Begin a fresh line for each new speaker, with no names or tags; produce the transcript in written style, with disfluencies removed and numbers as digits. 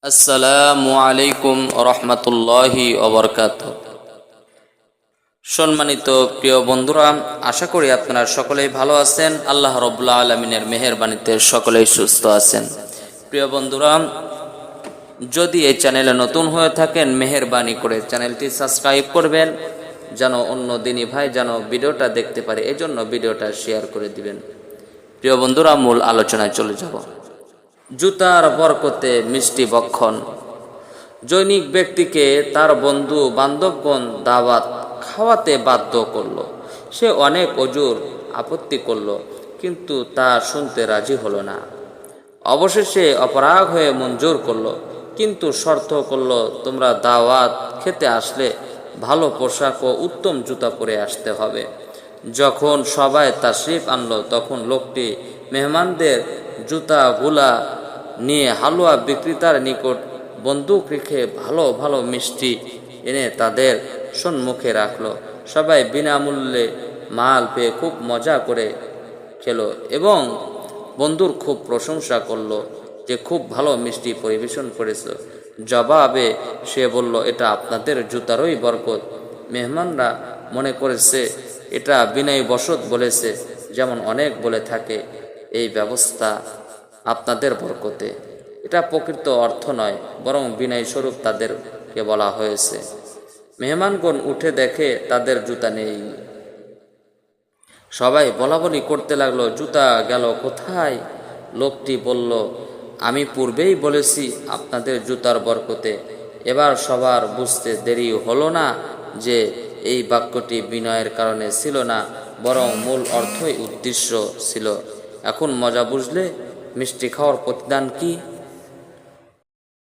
আসসালামু আলাইকুম রহমতুল্লাহি ওবরকাতুহ। সম্মানিত প্রিয় বন্ধুরা, আশা করি আপনারা সকলেই ভালো আছেন। আল্লাহ রাব্বুল আলামিনের মেহেরবানিতে সকলেই সুস্থ আছেন। প্রিয় বন্ধুরা, যদি এই চ্যানেলে নতুন হয়ে থাকেন, মেহেরবানি করে চ্যানেলটি সাবস্ক্রাইব করবেন, যেন অন্য দিনই ভাই যেন ভিডিওটা দেখতে পারে, এজন্য ভিডিওটা শেয়ার করে দিবেন। প্রিয় বন্ধুরা, মূল আলোচনায় চলে যাব। জুতার বরকতে মিষ্টি ভক্ষণ। জৈনিক ব্যক্তিকে তার বন্ধু বান্ধবগণ দাওয়াত খাওয়াতে বাধ্য করল। সে অনেক অজুর আপত্তি করল, কিন্তু তা শুনতে রাজি হলো না। অবশেষে অপরাগ হয়ে মঞ্জুর করলো, কিন্তু শর্ত করল, তোমরা দাওয়াত খেতে আসলে ভালো পোশাক ও উত্তম জুতা পরে আসতে হবে। যখন সবাই তাশরিফ আনলো, তখন লোকটি মেহমানদের জুতাগুলা নিয়ে হালুয়া বিক্রেতার নিকট বন্দুক রেখে ভালো ভালো মিষ্টি এনে তাদের সম্মুখে রাখলো। সবাই বিনামূল্যে মাল পেয়ে খুব মজা করে খেলো এবং বন্ধুর খুব প্রশংসা করলো যে খুব ভালো মিষ্টি পরিবেশন করেছে। জবাবে সে বলল, এটা আপনাদের জুতারই বরকত। মেহমানরা মনে করেছে এটা বিনয় বশত বলেছে, যেমন অনেক বলে থাকে। এই ব্যবস্থা আপনাদের বরকতে। এটা প্রকৃত অর্থ নয়, বরং বিনয় স্বরূপ তাদেরকে বলা হয়েছে। মেহমানগণ উঠে দেখে তাদের জুতা নেই। সবাই বলাবলি করতে লাগলো, জুতা গেল কোথায়? লোকটি বলল, আমি পূর্বেই বলেছি আপনাদের জুতার বরকতে। এবার সবার বুঝতে দেরি হলো না যে এই বাক্যটি বিনয়ের কারণে ছিল না, বরং মূল অর্থই উদ্দেশ্য ছিল। এখন মজা বুঝলে মিষ্টি খাওয়ার প্রতিদান কি?